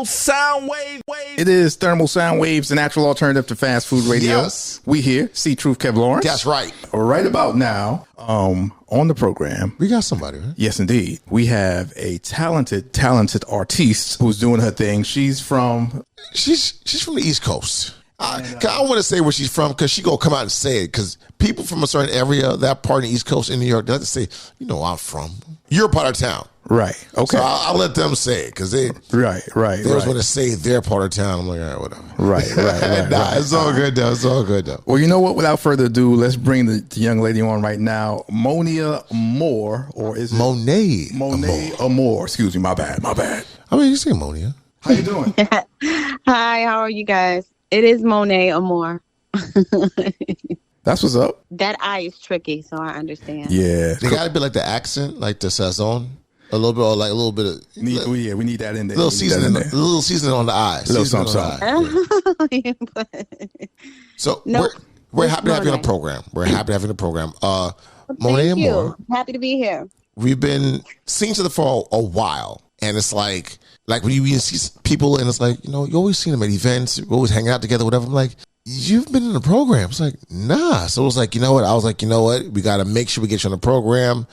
thermal sound wave. It is thermal sound waves, the natural alternative to fast food radio. Yes. We here, C.Truth, Kev Lawrence. That's right. Right about now, on the program. We got somebody, right? Yes, indeed. We have a talented artiste who's doing her thing. She's from the East Coast. I want to say where she's from because she gonna come out and say it because people from a certain area, that part of the East Coast in New York, they like to say, you know, where I'm from. You're part of town. Right. Okay. So I'll let them say it because they right. They always want to say their part of town. I'm like, all right, whatever. Right. Nah, it's all good though. It's all good though. Well, you know what? Without further ado, let's bring the young lady on right now, Monia Amore, or is it Monia Amore? Excuse me, my bad. I mean, you say Monia. How you doing? Hi, how are you guys? It is Monia Amore. That's what's up. That I is tricky, so I understand. Yeah, they got to be like the accent, like the sazon, a little bit, or like a little bit of. We need that in there. A little seasoning on the eyes. A little something. So we're happy to have you on the program. Monia Amore. Happy to be here. We've been seeing each other for a while, and it's like when you see people, and it's like, you know, you always see them at events, you always hang out together, whatever. I'm like, you've been in the program. It's like, nah. So it was like, you know what? I was like, you know what? We got to make sure we get you on the program.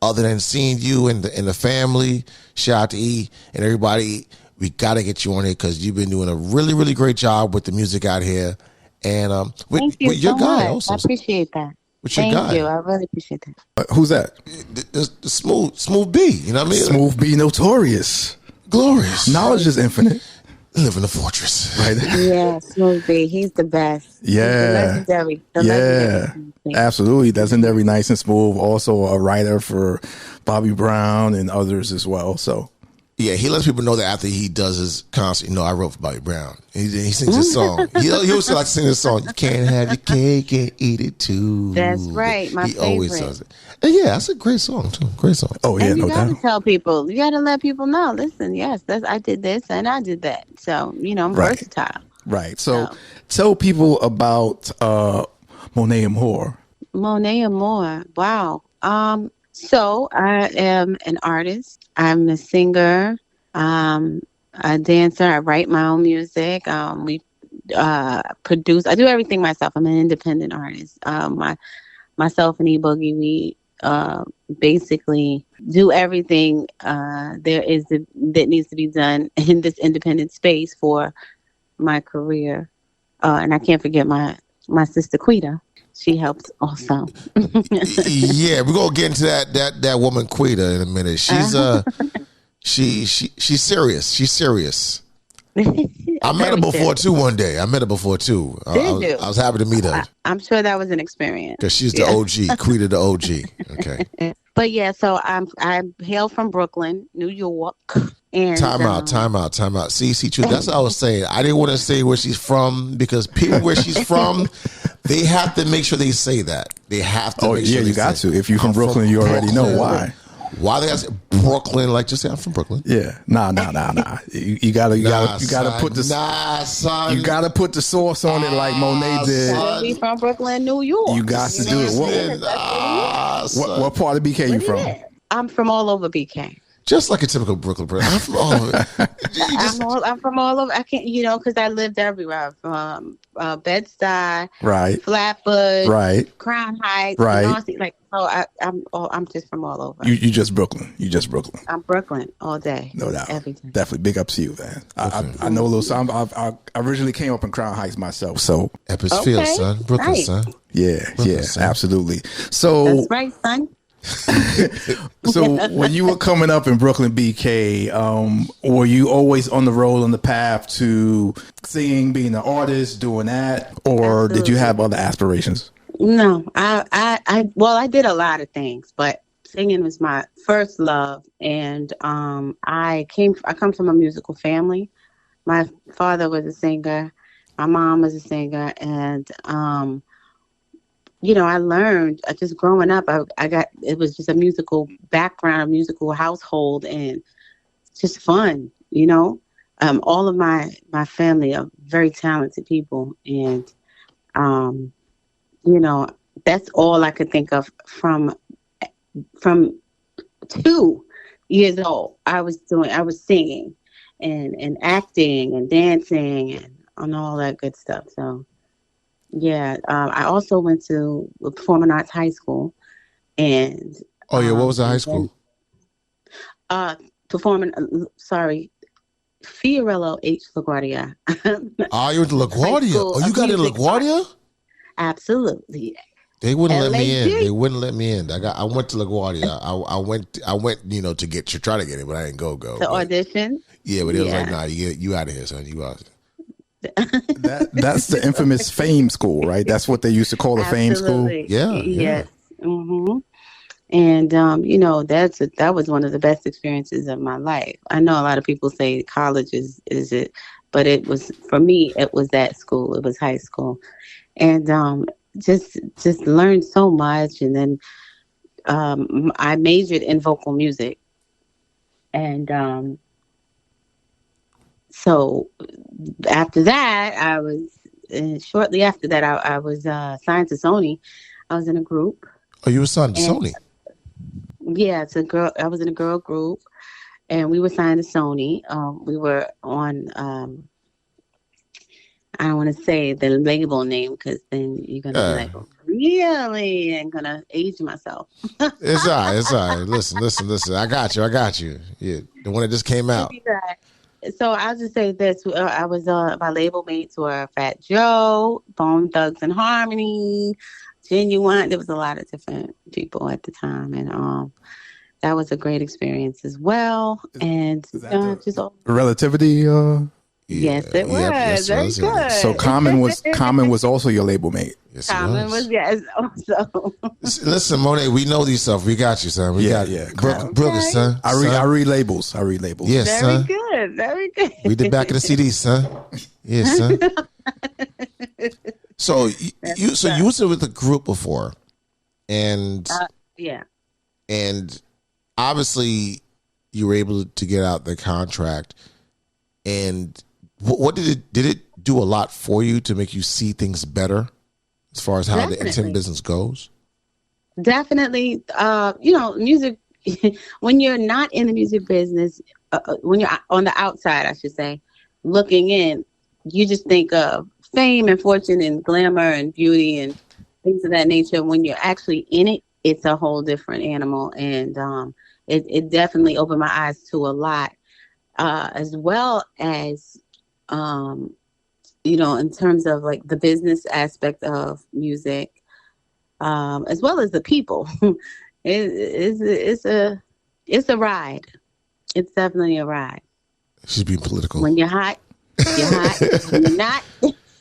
Other than seeing you and the family, shout out to E and everybody, we got to get you on here because you've been doing a really, really great job with the music out here. And thank you so much. Also, I appreciate that. Thank you. I really appreciate that. Who's that? The Smooth B. You know what I mean? Smooth B, notorious, glorious. Knowledge is infinite. Live in the fortress. Right. Yeah, Smooth B. He's the best. Yeah. He's the legendary. Absolutely. Legendary, nice and smooth. Also a writer for Bobby Brown and others as well. So yeah, he lets people know that after he does his concert, you know, I wrote for Bobby Brown. He sings his song. He also likes to sing this song. You can't have your cake and eat it too. That's right. My favorite. He always does it. And yeah, that's a great song too. Great song. Oh yeah, and no doubt. You gotta tell people. You gotta let people know. Listen, yes, I did this and I did that. So you know, I'm versatile. Right. So tell people about Monia Amore. Monia Amore. Wow. So I am an artist. I'm a singer. A dancer. I write my own music. We produce. I do everything myself. I'm an independent artist. Myself and E-Boogie, we basically do everything that needs to be done in this independent space for my career. And I can't forget my sister Quita. She helps also. Yeah, we're gonna get into that woman Quita in a minute. She's she's serious. She's serious. I met her before too one day. I was happy to meet her. I'm sure that was an experience. Because she's the OG, Quita the OG. Okay. But yeah, so I hail from Brooklyn, New York. And Time out. See, C.Truth, that's what I was saying. I didn't want to say where she's from because people where she's from, they have to make sure they say that. They have to make sure you got to. If you're from Brooklyn, you already know why. Why they got Brooklyn? Like, just say I'm from Brooklyn. Yeah, nah. You gotta put the son. You gotta put the sauce on it like Monet did. Be from Brooklyn, New York. You got to do it. What part of BK you from? I'm from all over BK. Just like a typical Brooklyn person. I'm from all over. I'm from all over. I can't, because I lived everywhere from Bed-Stuy, right, Flatbush, right, Crown Heights, right. I'm just from all over. You just Brooklyn. I'm Brooklyn all day. No doubt. Everything. Definitely big up to you, man. I know a little something. I originally came up in Crown Heights myself, so Eppisfield, son. Brooklyn, right. son. Yeah, Brooklyn, son. Absolutely. So that's right, son. So when you were coming up in Brooklyn, BK, were you always on the road, on the path to singing, being an artist, doing that, or Absolutely. Did you have other aspirations? No, I did a lot of things, but singing was my first love, and I come from a musical family. My father was a singer, my mom was a singer, and I learned just growing up. It was just a musical background, a musical household, and it's just fun. All of my family are very talented people, and that's all I could think of from 2 years old. I was singing, and acting and dancing and all that good stuff. So yeah, I also went to a performing arts high school, and Oh yeah, what was the high and school? then performing. Sorry, Fiorello H. LaGuardia. Oh, you went to High LaGuardia. School Oh, you of got in Music LaGuardia? Absolutely. They wouldn't let me in. LAG. They wouldn't let me in. I went to LaGuardia. I went, to try to get it, but I didn't go. To But, audition. yeah, but it was like, Yeah. nah, you out of here, son. You out. That's the infamous fame school, right? That's what they used to call the fame school. Absolutely. Yeah, Yes. hmm And that was one of the best experiences of my life. I know a lot of people say college is it, but it was, for me, it was that school. It was high school, and just learned so much. And then I majored in vocal music, and so after that, shortly after that, I was signed to Sony. I was in a group. Oh, you were signed to And Sony. yeah, it's a girl. I was in a girl group, and we were signed to Sony. We were on. I don't want to say the label name because then you're gonna be like, really, I'm gonna age myself. It's all right. It's all right. Listen. I got you. Yeah, the one that just came out. So I'll just say this: I was my label mates were Fat Joe, Bone Thugs and Harmony, Genuine. There was a lot of different people at the time, and that was a great experience as well. And just Relativity. yes, it was very good. So Common was also your label mate. Yes, Common was yes also. Listen, Monet, we know these stuff. We got you, son. We got Brooklyn, son. I read labels. Yes, very son. good, very good. Read the back of the CD, son. Yes, son. So you was with a group before, and yeah, and obviously you were able to get out the contract. And what did it do a lot for you to make you see things better as far as how the entertainment business goes? Definitely. Music. When you're not in the music business, when you're on the outside, I should say, looking in, you just think of fame and fortune and glamour and beauty and things of that nature. When you're actually in it, it's a whole different animal. And it definitely opened my eyes to a lot, as well as, in terms of like the business aspect of music, as well as the people. It's a ride. It's definitely a ride. She's being political. When you're hot, you're hot. When you're not,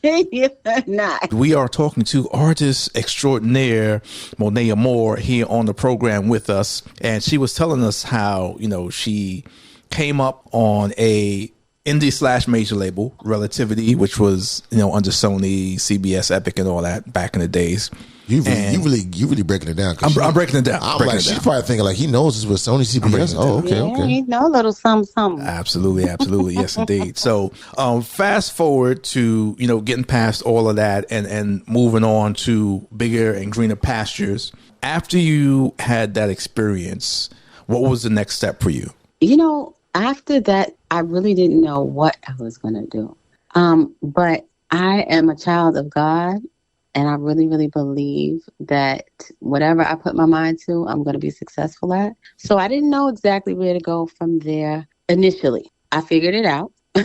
you're not. We are talking to artist extraordinaire Monia Amore here on the program with us, and she was telling us how she came up on a indie / major label, Relativity, which was under Sony, CBS, Epic, and all that back in the days. You really breaking it down. I'm breaking it down. She's probably thinking like he knows this with Sony, CBS. Oh, okay. You know, a little something. Absolutely, yes, indeed. So, fast forward to getting past all of that and moving on to bigger and greener pastures. After you had that experience, what was the next step for you? After that, I really didn't know what I was going to do. But I am a child of God, and I really, really believe that whatever I put my mind to, I'm going to be successful at. So I didn't know exactly where to go from there initially. I figured it out. I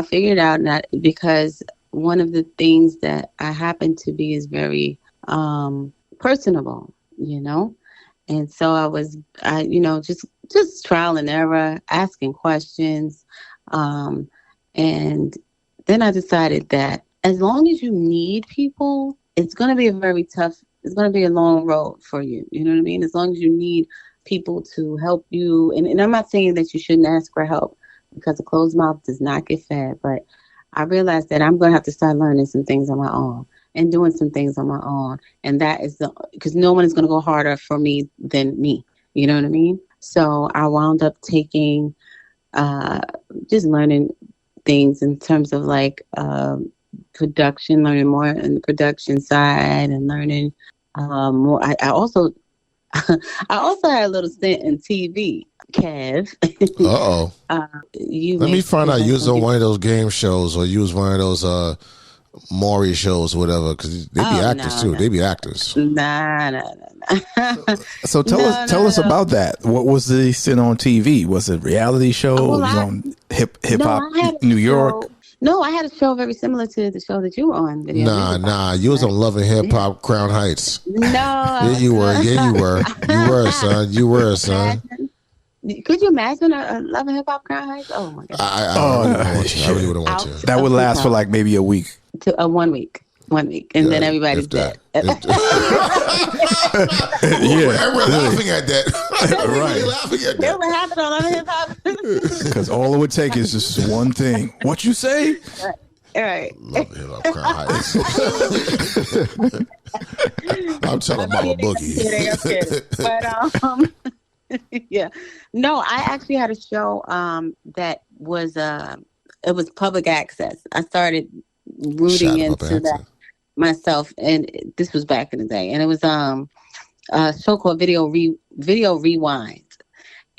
figured it out because one of the things that I happen to be is very personable, And so I just trial and error, asking questions. And then I decided that as long as you need people, it's going to be it's going to be a long road for you. You know what I mean? As long as you need people to help you. And I'm not saying that you shouldn't ask for help, because a closed mouth does not get fed. But I realized that I'm going to have to start learning some things on my own and doing some things on my own. And that is because no one is going to go harder for me than me. You know what I mean? So I wound up taking, just learning things in terms of like production, learning more in the production side, and learning more. I also I also had a little stint in TV. Kev. Uh-oh. You Let me may find out present you was some on one of those game shows or you was one of those Maury shows or whatever, because they be actors no, too. no. They be actors. Nah. So tell No, us no. about that. What was the sit on TV? Was it a reality show? Well, It was on hip no, hop I had a New York. show. No, I had a show very similar to the show that you were on. Video Music Box, Nah. You was on right? Love and Hip Hop Crown Heights. No, Yeah, you were. Yeah, you were. You were, son. You were, son. Could you imagine a Love and Hip Hop Crown Heights? Oh my god! I really wouldn't want you. I really wouldn't want you. That would last for like maybe a week. To 1 week. 1 week, and then everybody's dead. Everyone's laughing at that. Right. Laughing at That that. would happen on Love and Hip Hop. Because all it would take is just one thing. What you say? All right. Love and Hip Hop Crown Heights. I'm telling Mama Boogie. I'm kidding. But yeah, no, I actually had a show that was it was public access. I started rooting into that myself, and this was back in the day, and it was a show called Video Rewind,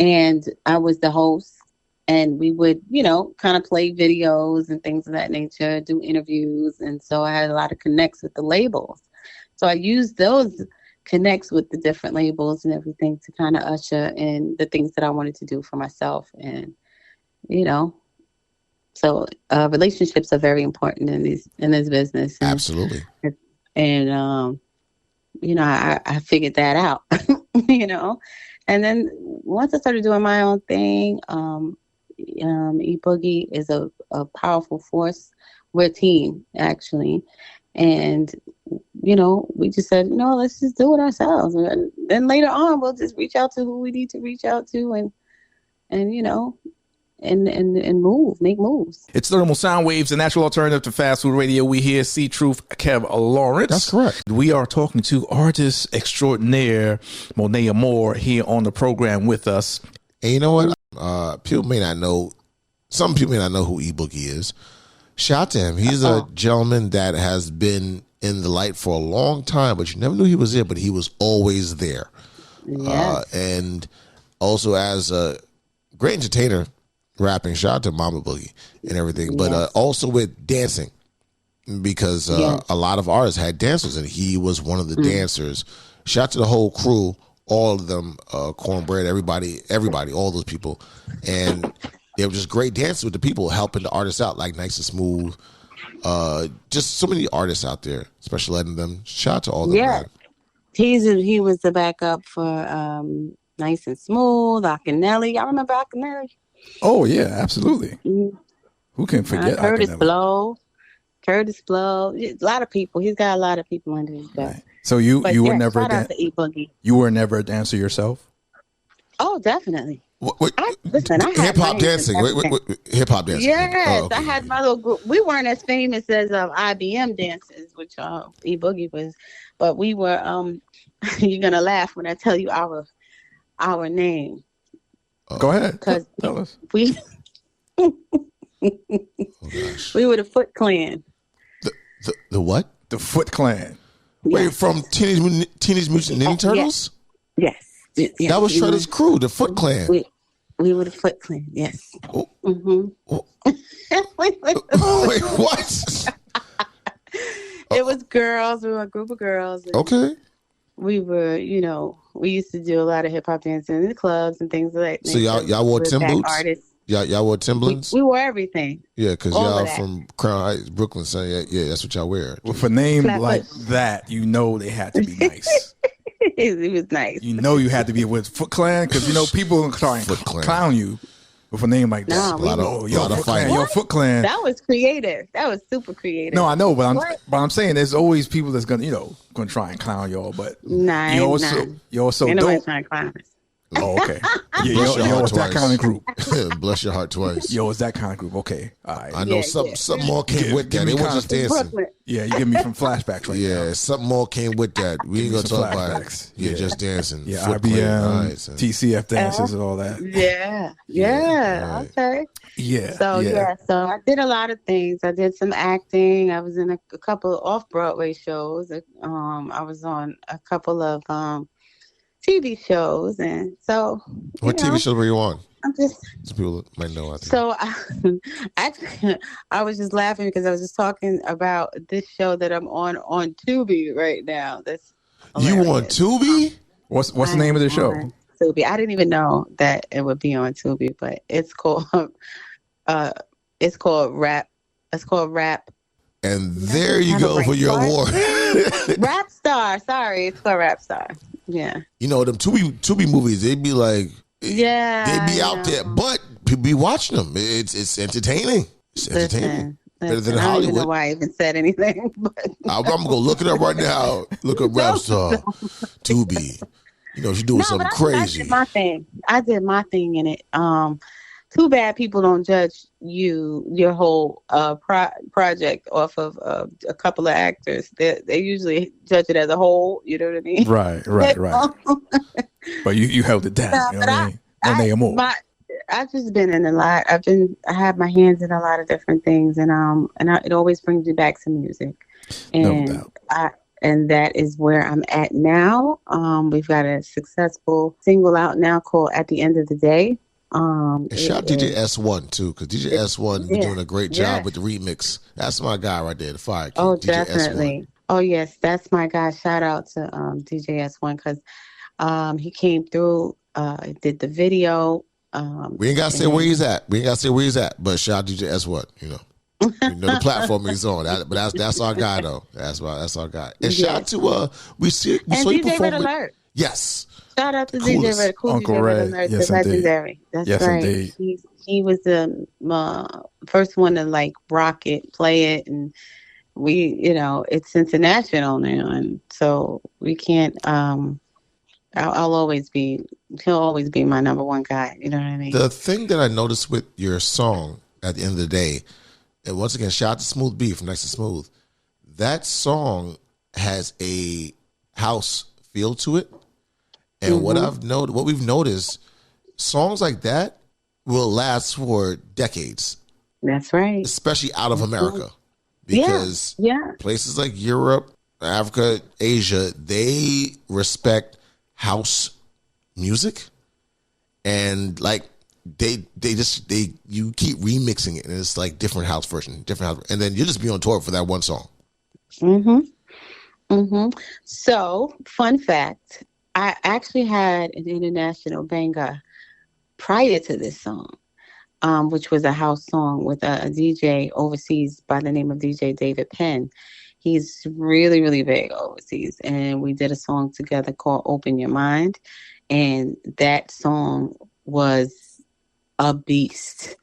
and I was the host, and we would kind of play videos and things of that nature, do interviews, and so I had a lot of connects with the labels, so I used those connects with the different labels and everything to kind of usher in the things that I wanted to do for myself, and so relationships are very important in this business. And, Absolutely. And I figured that out. And then once I started doing my own thing, eBoogie is a powerful force. We're a team actually, and we just said, let's just do it ourselves. And then later on, we'll just reach out to who we need to reach out to, and make moves. It's Thermal Sound Waves, the natural alternative to fast food radio. We hear C.Truth, Kev Lawrence. That's correct. We are talking to artist extraordinaire Monia Amore here on the program with us. And you know what? People may not know. Some people may not know who eBoogie is. Shout out to him. He's a gentleman that has been in the light for a long time, but you never knew he was there, but he was always there. Yes. And also as a great entertainer, rapping, shout out to Mama Boogie and everything, but also with dancing, because a lot of artists had dancers, and he was one of the dancers. Shout out to the whole crew, all of them, Cornbread, everybody, all those people, and they were just great dancers with the people, helping the artists out, like Nice and Smooth. Just so many artists out there, Special Ed and them. Shout out to all of them. Yeah, he was the backup for Nice and Smooth, Akinelli. Y'all remember Akinelli? Oh yeah, absolutely. Mm-hmm. Who can forget Curtis Akinelli? Blow, a lot of people. He's got a lot of people under his belt. Right. So you were never shout out to eBoogie. You were never a dancer yourself? Oh, definitely. Wait, hip hop dancing. Hip hop dancing. Yes, okay. I had my little group. We weren't as famous as IBM dancers, which eBoogie was, but we were. You're gonna laugh when I tell you our name. Go ahead. Because tell us. We we were the Foot Clan. The what? The Foot Clan. Wait, from Teenage Mutant Ninja Turtles? Yes. That was Shredder's crew, the Foot Clan. We were the Foot Clan, yes. Oh. Mm-hmm. Wait, what? It was girls. We were a group of girls. Okay. We were, we used to do a lot of hip hop dancing in the clubs and things like that. So y'all wore Tim boots? Artists. Y'all wore Timberlands? We wore everything. Yeah, because y'all from Crown Heights, Brooklyn, so yeah, that's what y'all wear. With a name like that, they had to be nice. It was nice. You had to be with Foot Clan, because people try and clown you with a name like that. A lot of fighting. Yo, Foot Clan. That was creative. That was super creative. No, I know, but I'm saying there's always people that's gonna try and clown y'all, but you're also Ain't dope. nobody trying to clown us. Oh, okay. Yeah, it's that kind of group. Bless your heart twice. It's that kind of group. Okay, all right. I know something more came with that. It wasn't just dancing. Brooklyn. Yeah, you give me some flashbacks right now. Yeah, something more came with that. We ain't gonna talk about it. Yeah, just dancing. Yeah, Foot IBM, Clan, TCF dances and all that. Yeah. Right. Okay. Yeah. So I did a lot of things. I did some acting. I was in a couple of off-Broadway shows. I was on a couple of TV shows, and so What TV shows were you on? I'm just Some people might know. I think. so actually I was just laughing because I was just talking about this show that I'm on Tubi right now. That's you hilarious. on Tubi? What's the name of the show? Tubi. I didn't even know that it would be on Tubi, but it's called Rap. It's called Rap. And there you go for your award. Rap Star. Sorry, it's called Rap Star. Yeah. You know, them Tubi movies, they'd be like, yeah, they'd be out there, but people be watching them. It's entertaining. It's entertaining. Better than I don't Hollywood. even know why I even said anything. But I'm going to look it up right now. Look up Rap Star. Tubi. You know, she's doing something crazy. I did my thing in it. Too bad people don't judge your whole project off of a couple of actors. They usually judge it as a whole. You know what I mean? Right. But you held it down. You know what I mean? Monia Amore. I've just been in a lot. I have my hands in a lot of different things, and it always brings me back to music. And No doubt. And that is where I'm at now. We've got a successful single out now called "At the End of the Day." And shout out DJ S1 too, because DJ S1 been doing a great job with the remix. That's my guy right there, the Fire King. Oh, DJ definitely. S1. Oh, yes, that's my guy. Shout out to DJ S1 because he came through, did the video. We ain't gotta say where he's at. But shout out DJ S1. You know the platform he's on. But that's our guy though. That's our guy. And shout out to we saw you DJ perform. Red Alert. Yes. Shout out to DJ Red, Uncle DJ Red. Red Alert, Yes, the legendary. That's yes, right. Indeed. He was the first one to like rock it, play it, and it's international now, and so we can't. He'll always be my number one guy. You know what I mean? The thing that I noticed with your song at the end of the day, and once again, shout out to Smooth B from Next to Smooth. That song has a house feel to it. And what we've noticed, songs like that will last for decades. That's right. Especially out of America. Because places like Europe, Africa, Asia, they respect house music. And like you keep remixing it, and it's like different house version, and then you just be on tour for that one song. So, fun fact. I actually had an international banger prior to this song, which was a house song with a DJ overseas by the name of DJ David Penn. He's really, really big overseas. And we did a song together called Open Your Mind. And that song was a beast.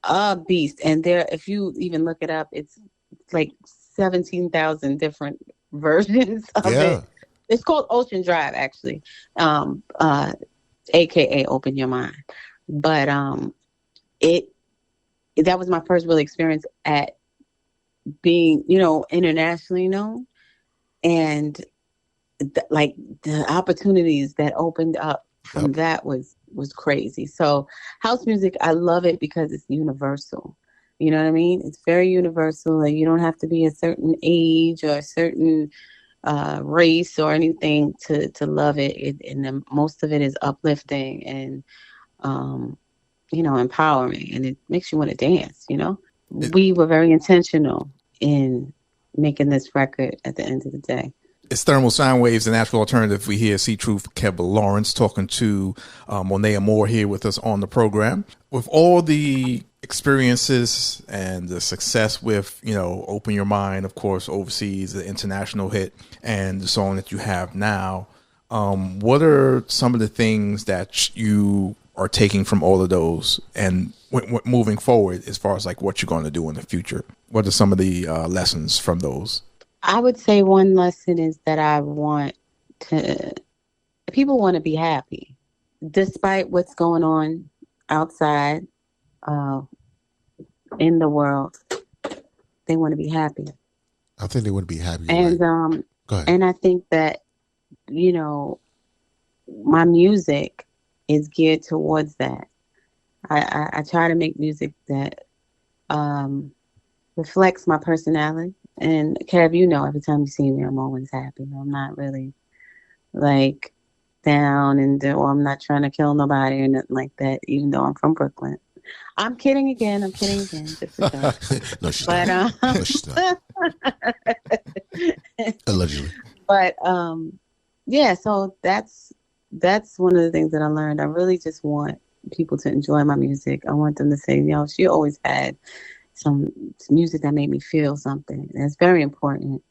And there, if you even look it up, it's like 17,000 different versions of it. It's called Ocean Drive, actually, aka Open Your Mind. But that was my first real experience at being, internationally known, and the opportunities that opened up from that was crazy. So house music, I love it because it's universal. You know what I mean? It's very universal. Like, you don't have to be a certain age or a certain race or anything to love it. And most of it is uplifting and empowering, and it makes you want to dance. We were very intentional in making this record at the end of the day. It's Thermal Sound Waves, the natural alternative. We hear C.Truth, Kev Lawrence talking to Monia Amore here with us on the program. With all the experiences and the success with, Open Your Mind, of course, overseas, the international hit, and the song that you have now, what are some of the things that you are taking from all of those and moving forward as far as like what you're going to do in the future? What are some of the lessons from those? I would say one lesson is that people want to be happy despite what's going on outside in the world. They want to be happy. I think they want to be happy. And Go ahead. And I think that my music is geared towards that. I try to make music that reflects my personality. And Kev, every time you see me, I'm always happy. I'm not really like down or I'm not trying to kill nobody or nothing like that, even though I'm from Brooklyn. I'm kidding again. Just for sure. No, she's But not. No, she's not. Allegedly. But yeah, so that's one of the things that I learned. I really just want people to enjoy my music. I want them to say, she always had some music that made me feel something. That's very important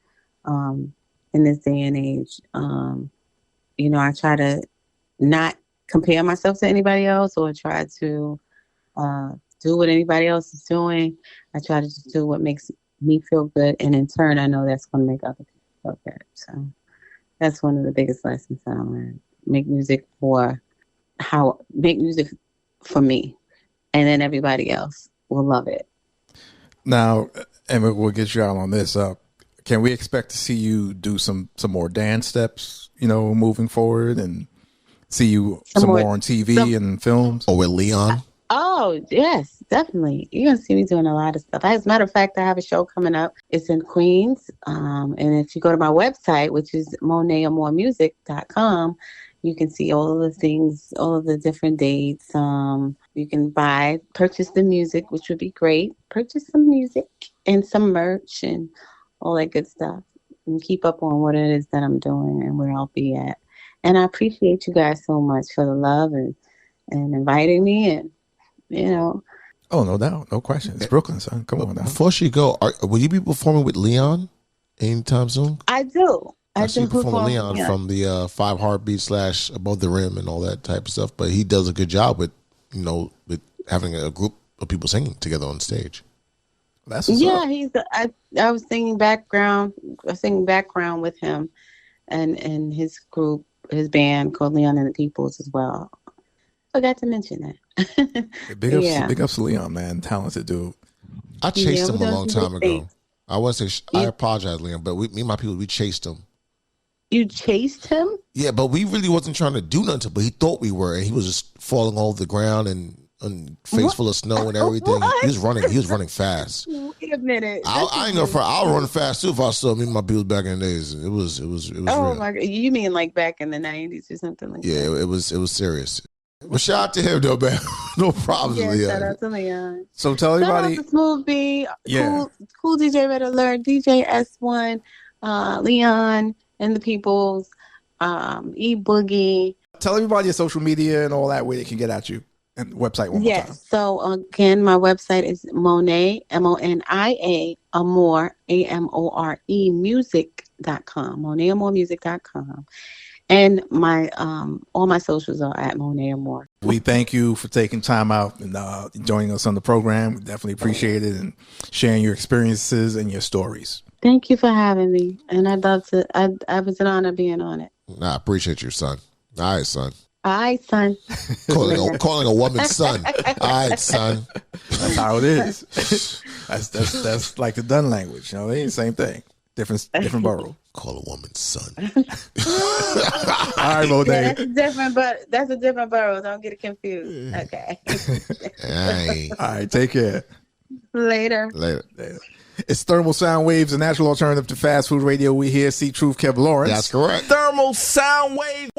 in this day and age. I try to not compare myself to anybody else or try to do what anybody else is doing. I try to just do what makes me feel good, and in turn, I know that's going to make other people feel good. So that's one of the biggest lessons that I learned. Make music for me, and then everybody else will love it. Now, and we'll get you out on this. Can we expect to see you do some more dance steps, moving forward, and see you some more on TV and films? Or with Leon? Oh, yes, definitely. You're going to see me doing a lot of stuff. As a matter of fact, I have a show coming up. It's in Queens. And if you go to my website, which is moniaamoremusic.com, you can see all of the things, all of the different dates. You can purchase the music, which would be great. Purchase some music and some merch and all that good stuff. And keep up on what it is that I'm doing and where I'll be at. And I appreciate you guys so much for the love and inviting me. And, Oh, no doubt. No question. It's Brooklyn, son. Come on now. Before she go, will you be performing with Leon anytime soon? I do. I see you perform with Leon from the 5 Heartbeats / Above the Rim and all that type of stuff. But he does a good job with, with having a group of people singing together on stage. That's what's up. I was singing background with him and his group, his band called Leon and the Peoples as well. Forgot to mention that. Big ups to Leon, man. Talented dude. I chased him a long time ago. I want to say, I apologize, Leon, but me and my people, we chased him. You chased him? Yeah, but we really wasn't trying to do nothing, but he thought we were, and he was just falling all over the ground and face full of snow and everything. What? He was running fast. Wait a minute. I ain't gonna front. I'll run fast too if I saw me and my people back in the days. It was Oh real. my God. You mean like back in the 90s or something like that? Yeah, it was serious. Well, shout out to him though, man. No problem, Yeah, Leon. shout out to Leon. So tell everybody. Shout out to Smooth B, Yeah. cool DJ Red Alert, DJ S1, Leon and the Peoples, E Boogie. Tell everybody your social media and all that, where they can get at you, and website one more time. Yes. So again, my website is Monia, Monia Amore, AMORE music.com, moniaamoremusic.com. And my all my socials are at Monia Amore. We thank you for taking time out and joining us on the program. We definitely appreciate it and sharing your experiences and your stories. Thank you for having me. And I'd love to. I was an honor being on it. Nah, I appreciate you, son. All right, son. All right, son. Calling a woman son. All right, son. That's how it is. That's like the Dun language. They ain't the same thing. Different borough. Call a woman son. All right, Monia. That's a different borough. Don't get it confused. Okay. All right, take care. Later. It's Thermal Sound Waves, a natural alternative to fast food radio. We hear C.Truth, Kev Lawrence. That's correct. Thermal Sound Wave.